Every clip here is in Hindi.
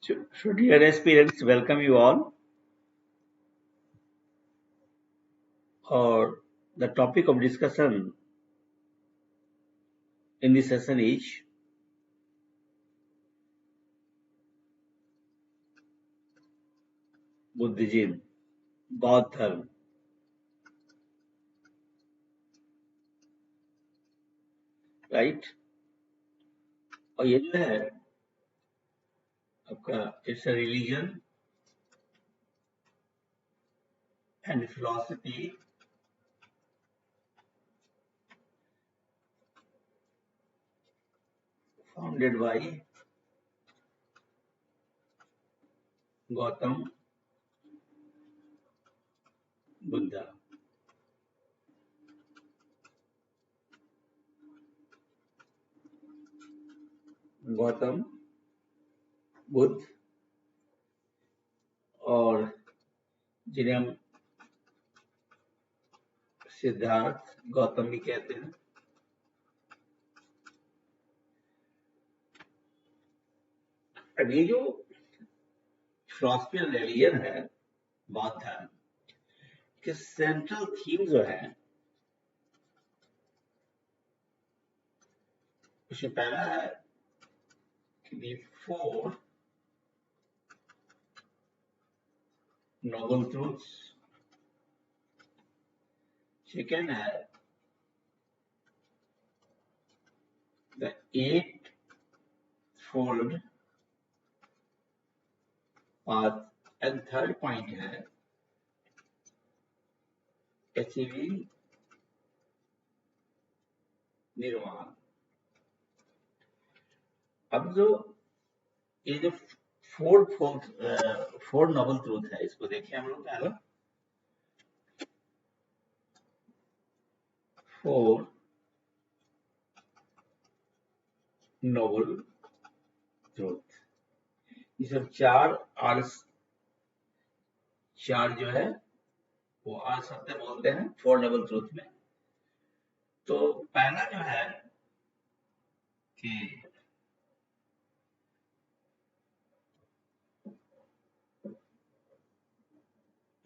So, dear aspirants, welcome you all. Or the topic of discussion in this session is Buddhism, बौद्ध धर्म, राइट। और ये जो है आपका it's a religion and philosophy founded by Gautam Buddha. Gautam Buddha, और जिन्हें हम सिद्धार्थ गौतम भी कहते हैं। अब ये जो फिलॉसफी एंड रिलीजन है बौद्ध धर्म के सेंट्रल थीम जो है, उसमें पहला है कि the four noble truths. Second है the eightfold path, and third point है achieving निर्वाण। अब जो ये जो फोर नोबल ट्रूथ है, इसको देखिए हम लोग पहले। फोर नोबल ट्रूथ, ये सब चार जो है वो आठ सत्य बोलते हैं फोर नोबल ट्रूथ में। तो पहला जो है कि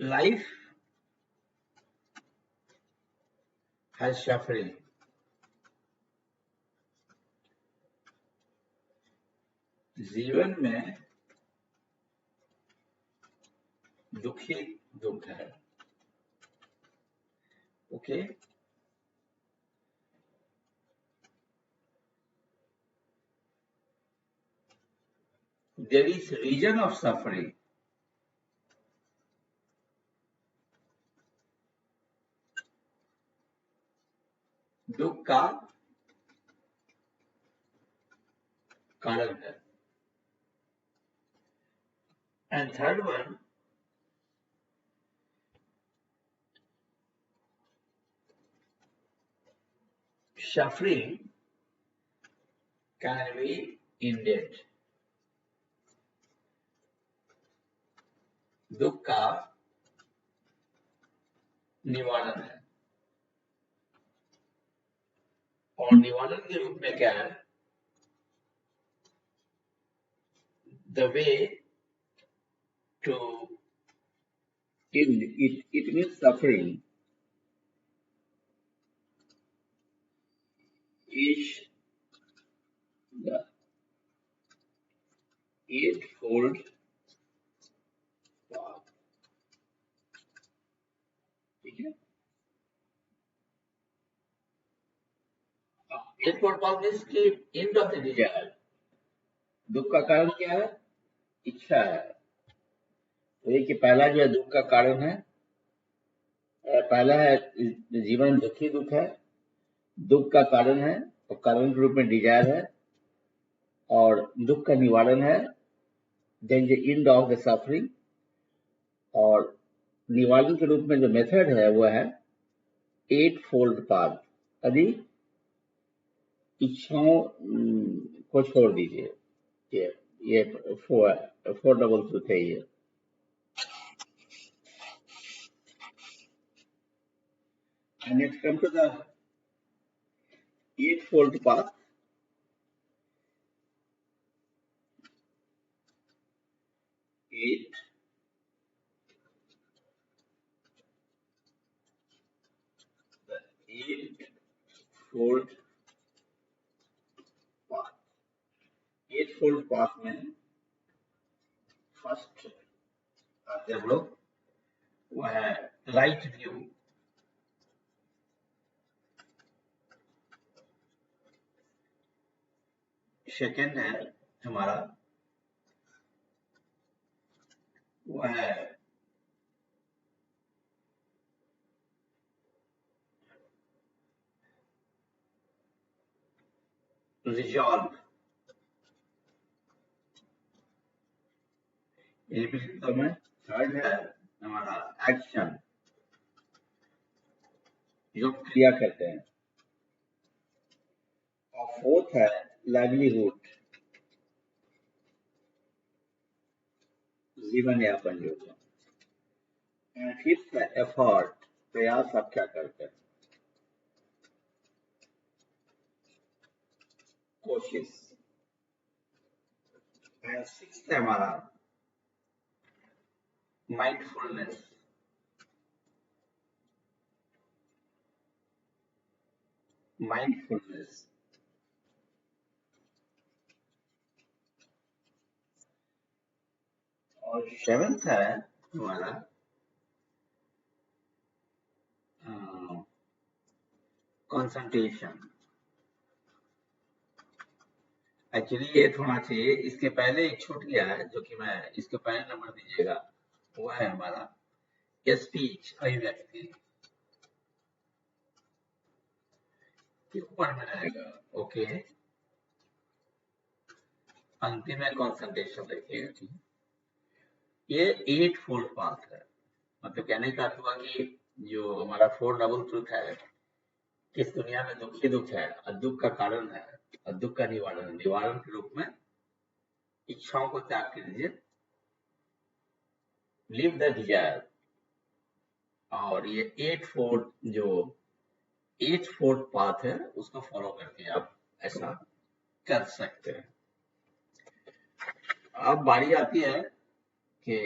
लाइफ हैज सफरिंग। जीवन में दुख है। Okay, there is reason of suffering। दुख का कारण है। And third one, suffering can be ended। दुख का निवारण है। और निवारण के रूप में क्या है? The way to end it means suffering is the eightfold path। ठीक है, eightfold path means कि end of the desire। दुख का कारण क्या है? इच्छा है। तो ये कि पहला जो है दुख का कारण है, पहला है जीवन दुखी दुख है, दुख का कारण है और कारण के रूप में डिजायर है, और दुख का निवारण है, then the end of the suffering. और निवारण के रूप में जो मेथड है वो है एट फोल्ड पाथ। यदि इच्छाओं को छोड़ दीजिए, ये फोर डबल ट्रूथ है ये। And let's come to the eightfold path। 8 eightfold path. eightfold path में फर्स्ट आते हम लोग, वो है राइट व्यू। सेकेंड है हमारा वो है रिजॉल्व। तो मैं थर्ड है हमारा एक्शन, जो क्रिया करते हैं। और फोर्थ है लाइवलीहुड, जीवन यापन योजना। एंड फिफ्थ है एफर्ट, प्रयास आप क्या करते हैं, कोशिश। एंड सिक्स्थ है हमारा माइंडफुलनेस। माइंडफुलनेस और सेवेंथ है हमारा कंसंट्रेशन। एक्चुअली ये होना चाहिए, इसके पहले एक छूट गया है जो कि मैं इसके पहले नंबर दीजिएगा, वो है हमारा स्पीच, अभिव्यक्ति। ऊपर में रहेगा, ओके। अंतिम में कंसंट्रेशन देखिएगा, ठीक है। ये 8फोल्ड पाथ है, मतलब कहने का अर्थ हुआ कि जो हमारा 4 डबल ट्रूथ है, किस दुनिया में दुख ही दुख है और दुख का कारण है और दुख का निवारण, निवारण के रूप में इच्छाओं को त्याग कर दीजिए, लिव द डिजायर। और ये 8फोल्ड पाथ है, उसको फॉलो करके आप ऐसा कर सकते हैं। अब बारी आती है कि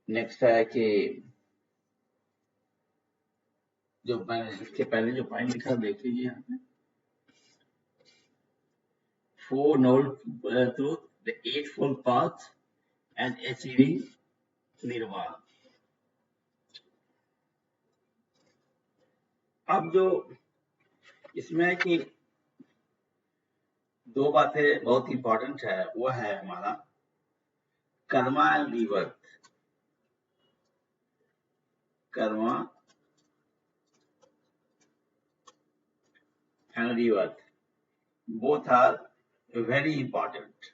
नेक्स्ट है कि जो मैंने इसके पहले जो पॉइंट लिखा देख लीजिए यहाँ पे, 4 noble truth, the 8fold path and achieving nirvana। अब जो इसमें है कि दो बातें बहुत इंपॉर्टेंट है, वो है हमारा karma and rebirth. Karma and rebirth both are very important.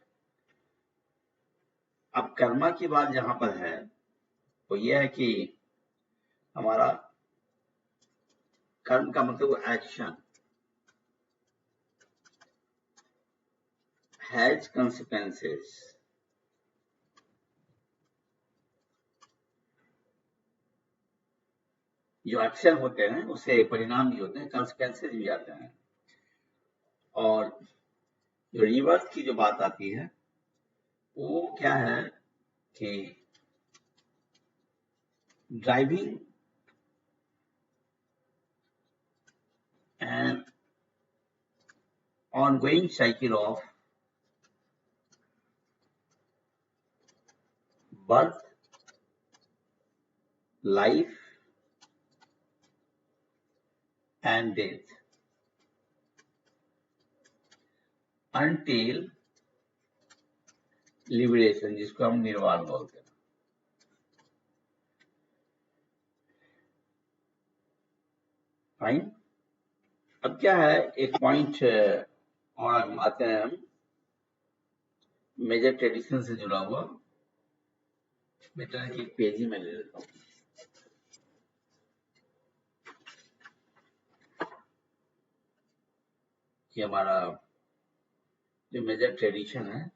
अब कर्मा की बात जहां पर है वो ये है कि हमारा कर्म का मतलब एक्शन हैज consequences। जो एक्शन होते हैं उससे परिणाम भी होते हैं, consequences भी आते हैं। और जो रिवर्स की जो बात आती है वो क्या है कि driving an ongoing cycle of birth, life and death until liberation, जिसको हम निर्वाण बोलते हैं। फाइन। अब क्या है, एक पॉइंट और आते हैं हम मेजर ट्रेडिशन से जुड़ा हुआ। बेटा कि एक पेज ही मैं ले लेता हूँ। ये हमारा जो मेजर ट्रेडिशन है,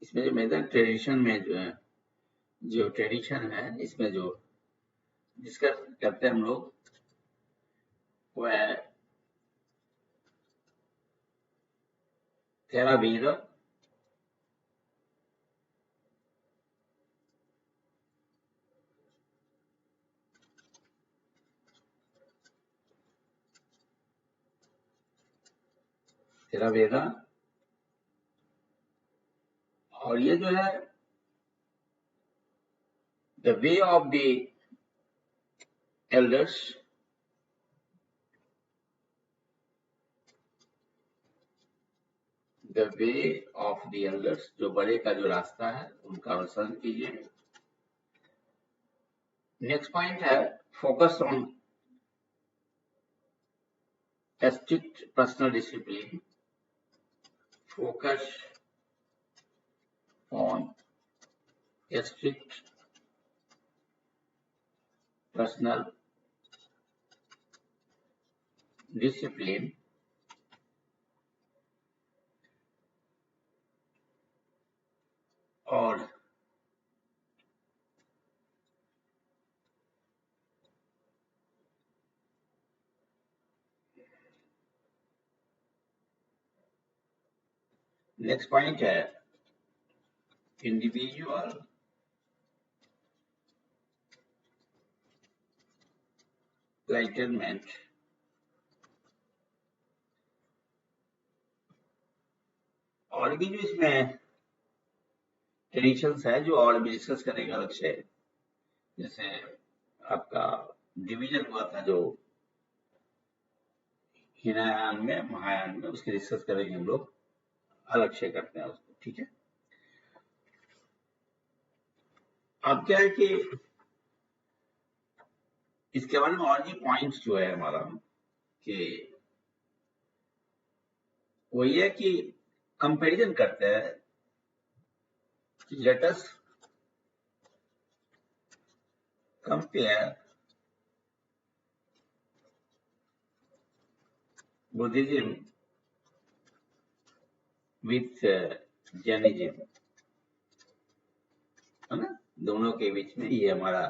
इसमें जो मेजर ट्रेडिशन में जो ट्रेडिशन है, इसमें जो डिस्कस करते हैं हम लोग, वो है थेरावेदा, थेरावेदा, और ये जो है the way of the elders, the way of the elders, जो बड़े का जो रास्ता है उनका अनुसरण कीजिए। नेक्स्ट पॉइंट है focus on strict personal discipline, focus on strict personal discipline, और नेक्स्ट पॉइंट है इंडिविजुअल एनलाइटनमेंट, और भी जो इसमें ट्रेडिशंस है जो और भी डिस्कस करेगा अलग से, जैसे आपका डिवीजन हुआ था जो हीनयान में महायान में, उसकी डिस्कस करेंगे हम लोग, अलग से करते हैं उसको, ठीक है। अब क्या है कि इसके बारे में और भी पॉइंट्स जो है हमारा कि वो ये है कि कंपैरिजन करते हैं, let us compare Buddhism with Jainism, है ना, दोनों के बीच में। ये हमारा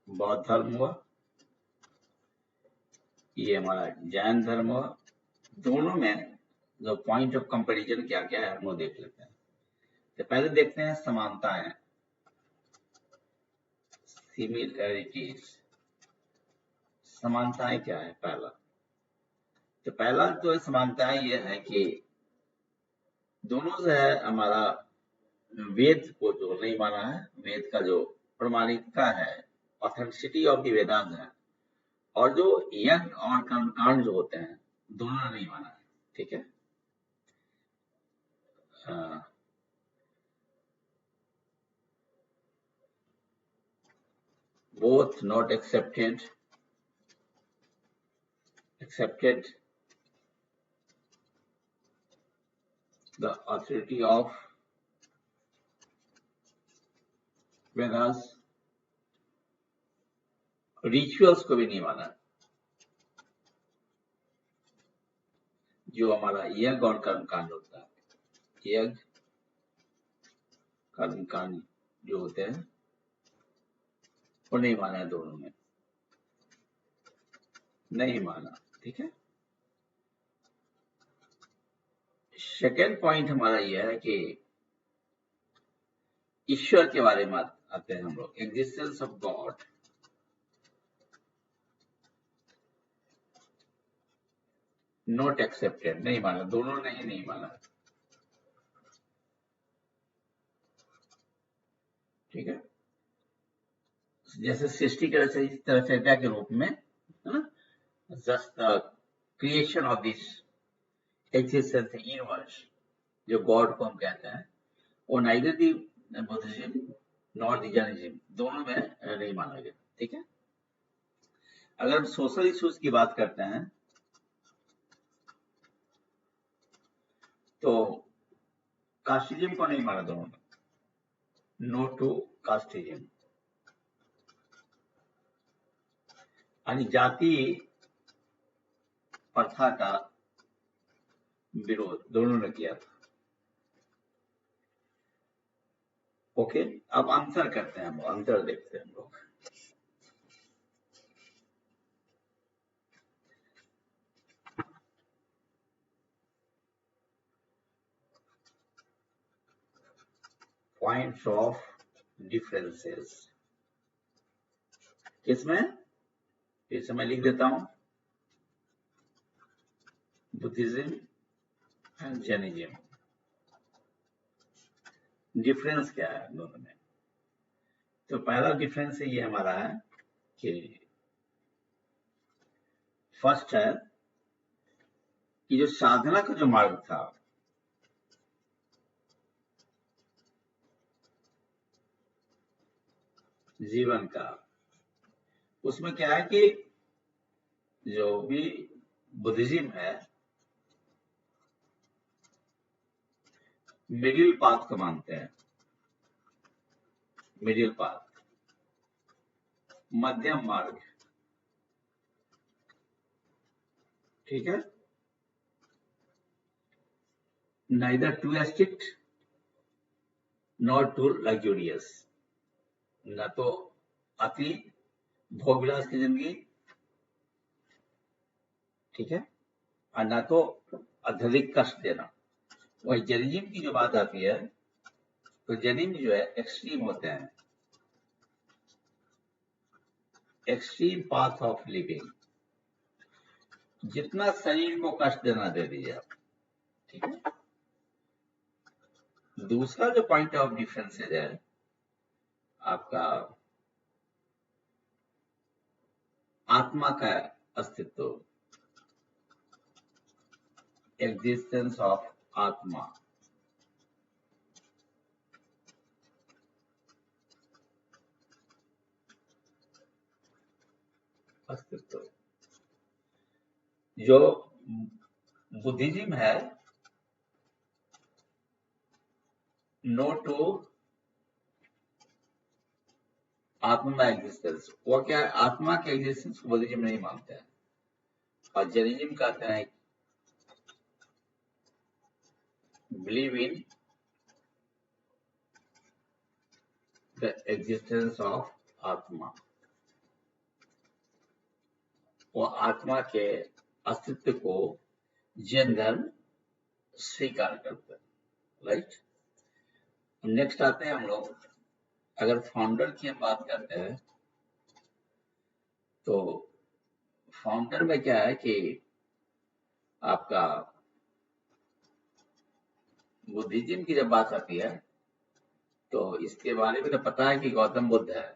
बौद्ध धर्म हुआ, ये हमारा जैन धर्म हुआ, दोनों में जो पॉइंट ऑफ कंपैरिजन क्या क्या है वो देख लेते हैं। तो पहले देखते हैं समानताएं, सिमिलैरिटीज। समानताएं क्या है? पहला तो पहला जो समानताएं ये है कि दोनों से है हमारा वेद को जो नहीं माना है, वेद का जो प्रमाणिकता है, ऑथेंटिसिटी ऑफ द वेदांत है, और जो यज्ञ और कर्मकांड जो होते हैं दोनों ने नहीं माना है, ठीक है। both not accepted the authority of Vedas, rituals को भी नहीं माना, जो हमारा यज्ञ और कर्मकांड होता है, यज्ञ कर्मकांड जो होते हैं वो नहीं माना है, दोनों में नहीं माना, ठीक है। सेकेंड पॉइंट हमारा यह है कि ईश्वर के बारे में आते हैं हम लोग, existence of God, not accepted, नहीं माना, दोनों ने ही नहीं माना, ठीक है। जैसे सृष्टि के रचयिता के रूप में, just the creation of this existence universe, जो गॉड को हम कहते हैं, वो neither the Buddhism not the Jainism, दोनों में नहीं माना गया, ठीक है। अगर हम सोशल इश्यूज की बात करते हैं तो कास्टिज्म को नहीं माना दोनों में, नो टू कास्टिज्म, यानी जाति प्रथा का विरोध दोनों ने किया था, ओके, अब आंसर करते हैं, हम आंसर देखते हैं हम लोग। पॉइंट्स ऑफ डिफरेंसेस किसमें, फिर से मैं लिख देता हूं, बुद्धिज्म एंड जैनिज्म। डिफरेंस क्या है दोनों में? तो पहला डिफरेंस ये हमारा है कि फर्स्ट है कि जो साधना का जो मार्ग था, जीवन का, उसमें क्या है कि जो भी बुद्धिज्म है मिडिल पाथ को मानते हैं, मिडिल पाथ, मध्यम मार्ग, ठीक है, neither too strict not too luxurious, न तो अति भोग विलास की जिंदगी, ठीक है, और न तो अत्यधिक कष्ट देना। वही जैनिज्म की जो बात आती है, तो जैनिज्म जो है एक्सट्रीम होते हैं, एक्सट्रीम पाथ ऑफ लिविंग, जितना शरीर को कष्ट देना दे दीजिए आप, ठीक है। दूसरा जो पॉइंट ऑफ डिफरेंस है आपका आत्मा का अस्तित्व, एग्जिस्टेंस ऑफ आत्मा, अस्तित्व। जो बुद्धिज्म है नो टू आत्मा एग्जिस्टेंस, वो क्या है, आत्मा के एग्जिस्टेंस को बुद्धिज्म नहीं मानते हैं, और जैनिज्म कहते हैं believe in the existence of आत्मा, वो आत्मा के अस्तित्व को जैन धर्म स्वीकार करते हैं, राइट। नेक्स्ट आते हैं हम लोग, अगर फाउंडर की हम बात करते हैं, तो फाउंडर में क्या है कि आपका बुद्धिज्म की जब बात आती है, तो इसके बारे में तो पता है कि गौतम बुद्ध है,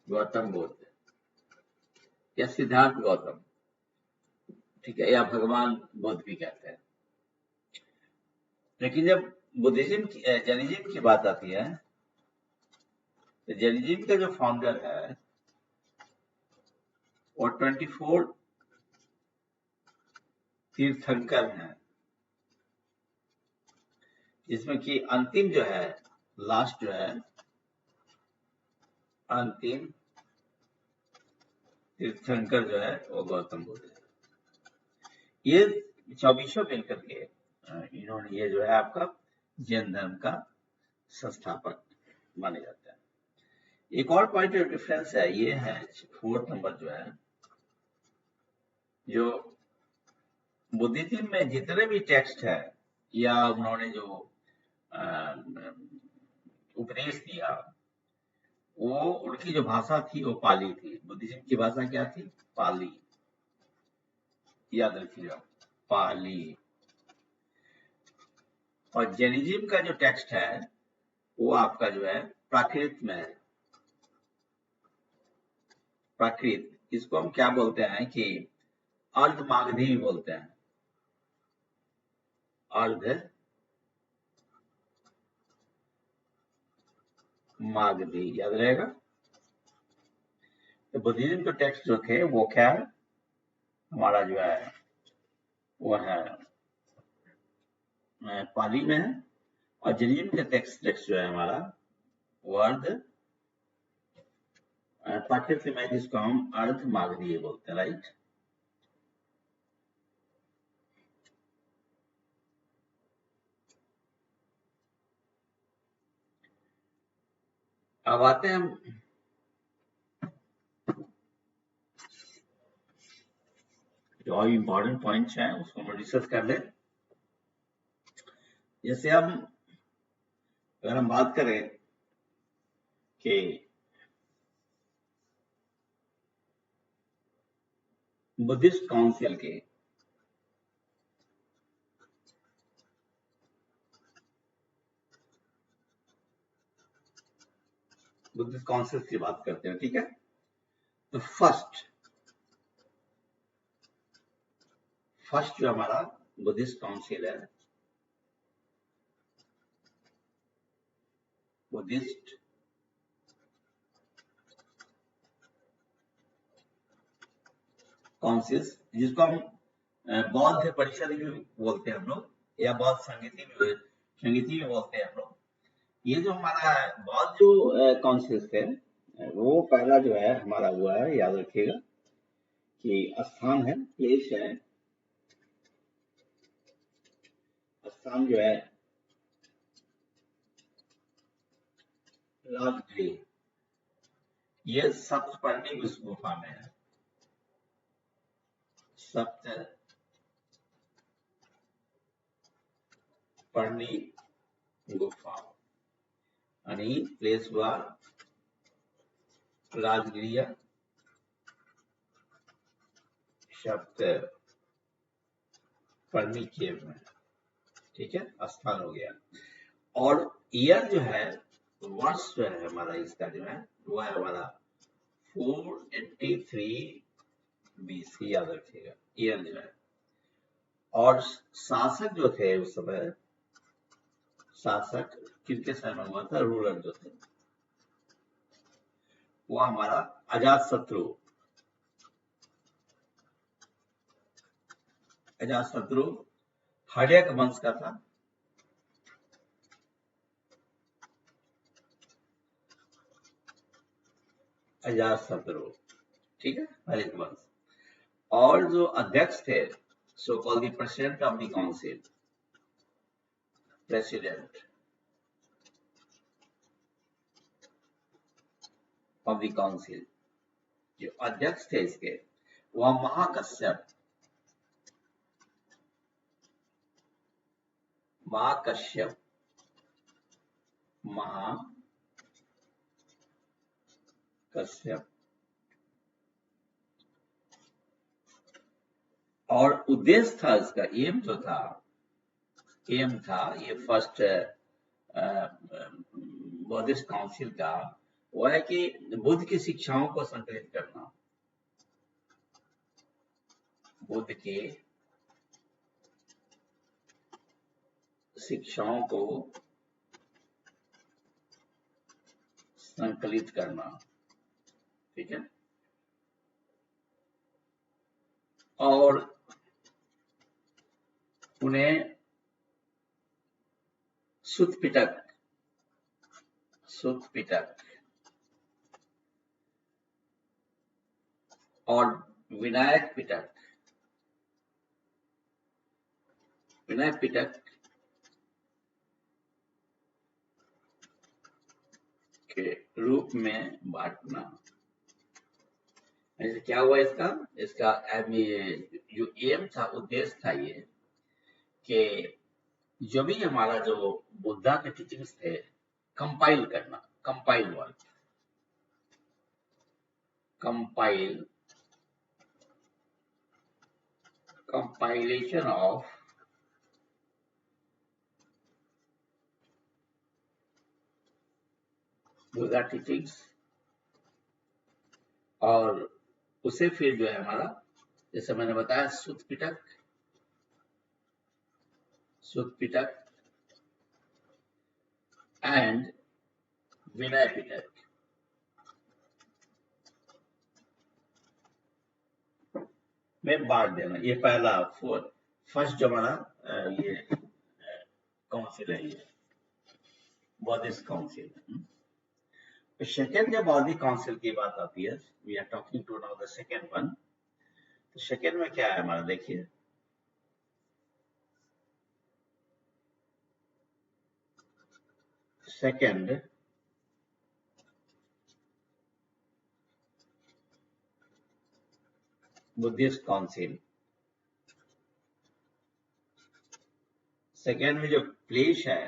गौतम बुद्ध या सिद्धार्थ गौतम, ठीक है, या भगवान बुद्ध भी कहते हैं। लेकिन जब बुद्धिज्म की, जैनिज्म की बात आती है, तो जैनिज्म का जो फाउंडर है वो 24 तीर्थंकर हैं, जिसमें कि अंतिम जो है, लास्ट जो है, अंतिम तीर्थंकर जो है वो गौतम बुद्ध है। ये 24 मिलकर के इन्होंने, ये जो है आपका जैन धर्म का संस्थापक माने जाते हैं। एक और पॉइंट ऑफ डिफरेंस है, ये है 4th नंबर जो है, जो बुद्धिज्म में जितने भी टेक्स्ट है या उन्होंने जो उपदेश दिया, वो उनकी जो भाषा थी वो पाली थी। बुद्धिज्म की भाषा क्या थी? पाली, याद रखिएगा, पाली। और जैनिज्म का जो टेक्स्ट है वो आपका जो है प्राकृत में है। प्राकृत, इसको हम क्या बोलते हैं कि अर्ध मागधी बोलते हैं, अर्ध मागधी, याद रहेगा। तो बुद्धिज्म के टेक्स्ट जो थे वो क्या है, हमारा जो है वो है पाली में है, और जैनिज्म का टेक्स्ट जो है हमारा वो अर्ध प्राकृत में, जिसको हम अर्ध मागधी बोलते हैं, राइट। अब आते हैं हम जो और इम्पोर्टेंट पॉइंट्स हैं उसको हम डिस्कस कर ले। जैसे हम अगर हम बात करें कि बुद्धिस्ट काउंसिल के बुद्धिस्ट काउंसिल की बात करते हैं, ठीक है। तो फर्स्ट जो हमारा बुद्धिस्ट काउंसिल है, बुद्धिस्ट काउंसिल, जिसको हम बौद्ध परिषद भी बोलते हैं हम लोग, या बौद्ध संगीति भी बोलते हैं हम लोग। ये जो हमारा बौद्ध जो काउंसिल है, वो पहला जो है हमारा हुआ है, याद रखिएगा कि स्थान है, प्लेस है, स्थान जो है राजगृह, ये सप्तपर्णी गुफा में है। सप्तपर्णी गुफा आणि प्लेस हुआ राजगृह, सप्तपर्णी केव में, ठीक है, स्थान हो गया। और ईयर जो है, वर्ष जो है हमारा इसका जो है वो है हमारा 483 BC, याद रखिएगा ईयर जो है। और शासक जो थे उस समय, शासक किनके समय में हुआ था, रूलर जो थे, वो हमारा अजातशत्रु हर्यक वंश का था। अजातशत्रु, ठीक है, हर्यक वंश। और जो अध्यक्ष थे, so called the president of the council, president of the council, जो अध्यक्ष थे इसके, वह महाकश्यप और उद्देश्य था इसका, एम था ये फर्स्ट बुद्धिस्ट काउंसिल का, वो है कि बुद्ध की शिक्षाओं को संकलित करना, बुद्ध के शिक्षाओं को संकलित करना, ठीक है। और उन्हें सुत्त पिटक और विनायक पिटक के रूप में बांटना। क्या हुआ इसका जो एम था, उद्देश्य था ये कि जो भी हमारा जो बुद्धा के टीचिंग्स थे, कंपाइल करना, कंपाइलेशन ऑफ बुद्धा टीचिंग्स, और उसे फिर जो है हमारा, जैसे मैंने बताया, सुत्त पिटक एंड विनय पिटक में बांट देना। ये पहला फर्स्ट जो हमारा ये काउंसिल है, ये बौद्धिस्ट काउंसिल। सेकेंड जब बौद्धिक काउंसिल की बात आती है, we are talking to now the second one. तो सेकेंड में क्या है हमारा, देखिए, सेकेंड बुद्धिस्ट काउंसिल। सेकेंड में जो प्लेस है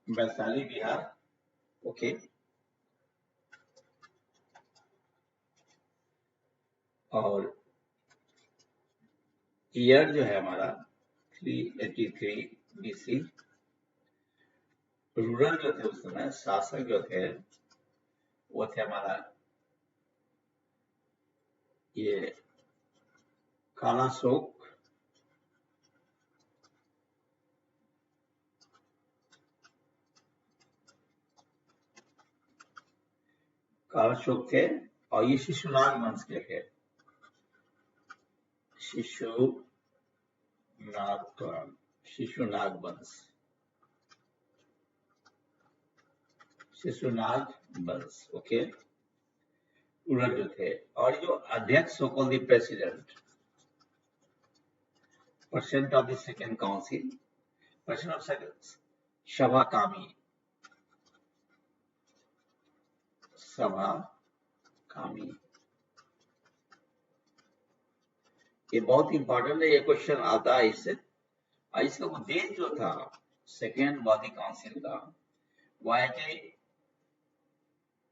वैशाली बिहार। ओके, और ईयर जो है हमारा 383 BC। रूरल जो थे उस समय शासक जो थे वो थे हमारा ये कालाशोक। कालाशोक थे और ये शिशुनाग वंश के थे। शिशुनाग वंश, शिशुनाग वंश। ओके, रूरल जो थे। और जो अध्यक्ष so called the president, person of the second council, person of second सभा कामी, सभा कामी। ये बहुत इंपॉर्टेंट है, ये क्वेश्चन आता है इससे। इसका उद्देश्य जो था सेकेंड बॉडी काउंसिल का वह है कि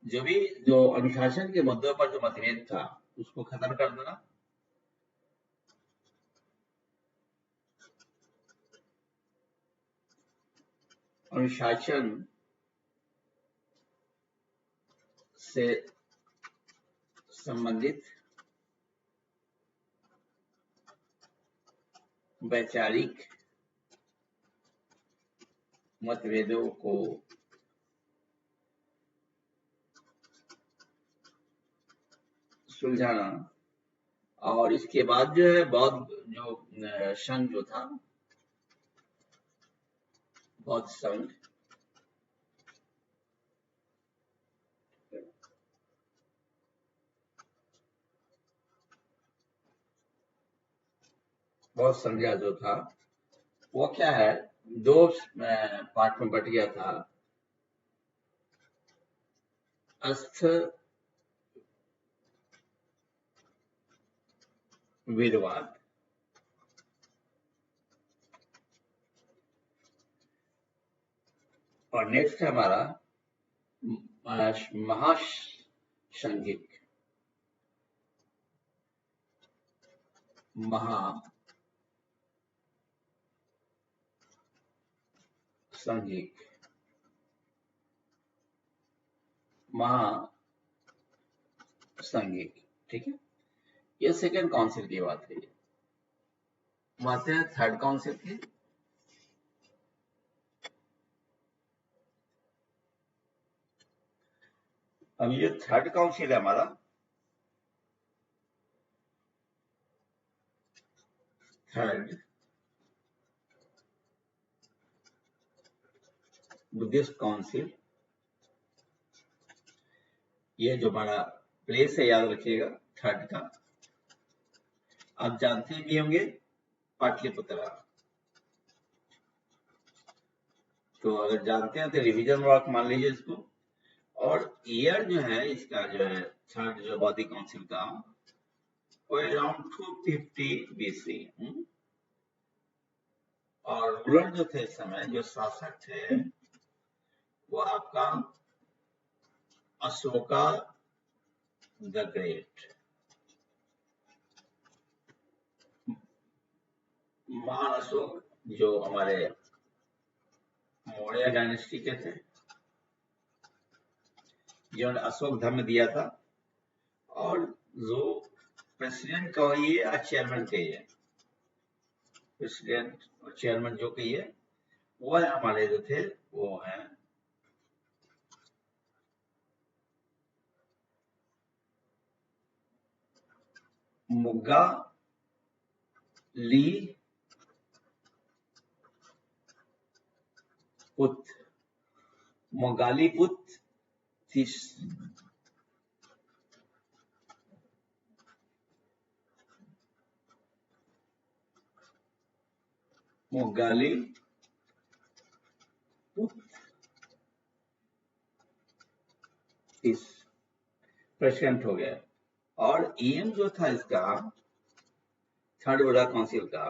जो अनुशासन के मुद्दों पर जो मतभेद था उसको खत्म कर देना, अनुशासन से संबंधित वैचारिक मतभेदों को सुलझाना। और इसके बाद जो है बौद्ध जो संघ जो था, बौद्ध संघ, बौद्ध संज्ञा जो था वो क्या है, दो पार्ट में बट गया था। अस्थ वीरवाद, और नेक्स्ट है हमारा महासंघिक, महासंघिक, महासंघिक। ठीक है, ये सेकेंड काउंसिल की बात है। बात है थर्ड काउंसिल की। अब ये थर्ड काउंसिल है हमारा, थर्ड बुद्धिस्ट काउंसिल। ये जो हमारा प्लेस है याद रखिएगा थर्ड का, आप जानते भी होंगे पाटलिपुत्रा। तो अगर जानते हैं तो रिवीजन वर्क मान लीजिए इसको। और ईयर जो है इसका जो है थर्ड जो बौद्धिक काउंसिल का वो अराउंड 250 BC। और रूलर जो थे इस समय जो शासक थे वो आपका अशोका द ग्रेट, महान अशोक, जो हमारे मौर्य डायनेस्टी के थे, जिन्होंने अशोक धर्म दिया था। और जो प्रेसिडेंट का ये या चेयरमैन का ये, प्रेसिडेंट और चेयरमैन जो कहिए वो है हमारे जो थे वो है मुग्गा ली पुत, मोगालीपुत तीस, मोगाली पुत तीस। प्रेसिडेंट हो गया। और एम जो था इसका थर्ड बड़ा काउंसिल का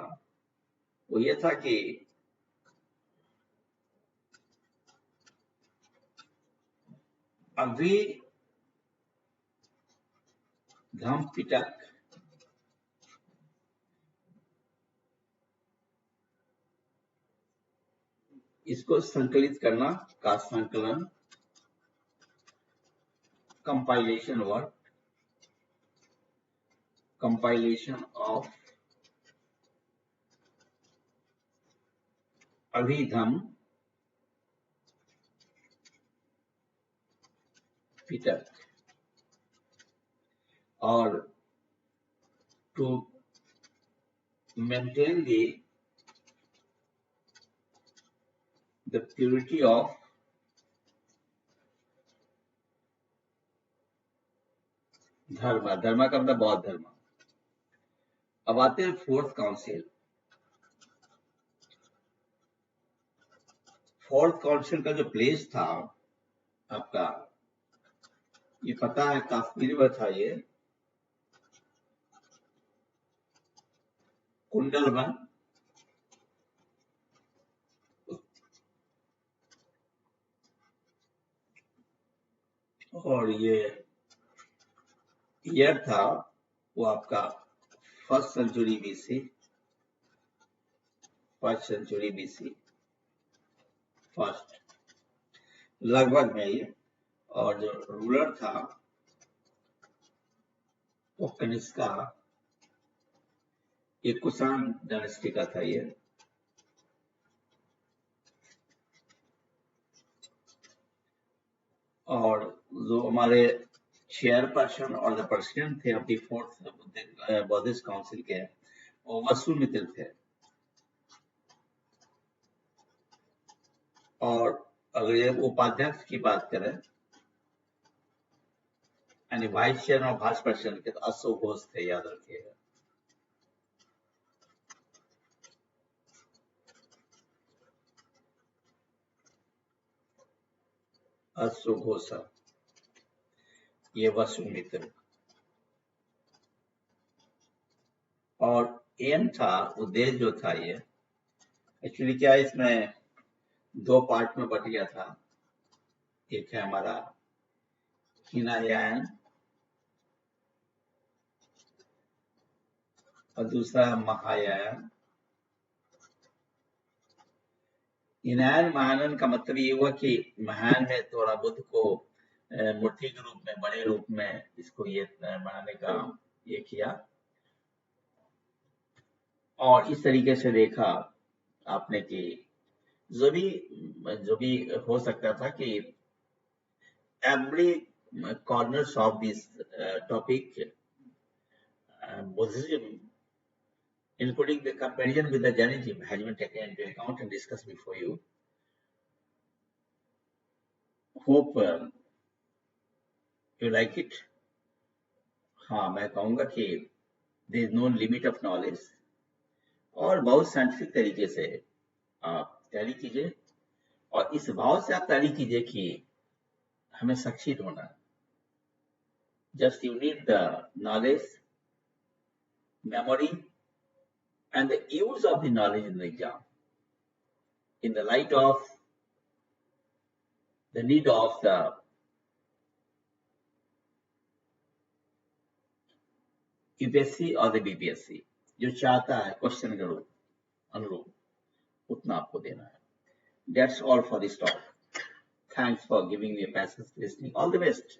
वो ये था कि अभी धम पिटक इसको संकलित करना का संकलन compilation work compilation of Abhidhamma Pitaka और to maintain the purity of धर्म। धर्म का मतलब बौद्ध धर्म। अब आते हैं फोर्थ काउंसिल। फोर्थ काउंसिल का जो प्लेस था आपका ये पता है काश्मीर में था, ये कुंडलवन और ये ईयर था वो आपका फर्स्ट सेंचुरी बीसी फर्स्ट लगभग में ये। और जो रूलर था वो कनिष्का, ये कुषाण डायनेस्टी का था ये। और जो हमारे चेयरपर्सन और द प्रेसिडेंट थे अपनी फोर्थ बौद्धिस्ट काउंसिल के वो वसुमित्र थे। और अगर ये उपाध्यक्ष की बात करें यानी वाइस चेयर और वाइस प्रेसिडेंट के तो अशोक घोष थे, याद रखिएगा। अशोक घोष ये वसुमित्र। और एम था उद्देश्य जो था ये एक्चुअली क्या इसमें दो पार्ट में बट गया था। एक है हमारा हीनायान और दूसरा महायान। हीनायान महायान का मतलब ये हुआ कि महायान में थोड़ा बुद्ध को मूर्ति के रूप में बड़े रूप में इसको ये बनाने का ये किया। और इस तरीके से देखा आपने कि जो भी हो सकता था कि every corners of this topic Buddhism, including the comparison with the Jainism, has been taken into account and discussed before you. Hope you like it. हाँ, मैं कहूँगा कि there is no limit of knowledge और बहुत साइंटिफिक तरीके से आप तैयारी कीजिए और इस भाव से आप तैयारी कीजिए कि हमें सक्सीड होना। Just you need the knowledge, memory, and the use of the knowledge in the exam in the light of the need of the UPSC or the BPSC जो चाहता है क्वेश्चन के अनुरूप उतना आपको देना है। That's all for this talk. Thanks for giving me a passage listening. All the best.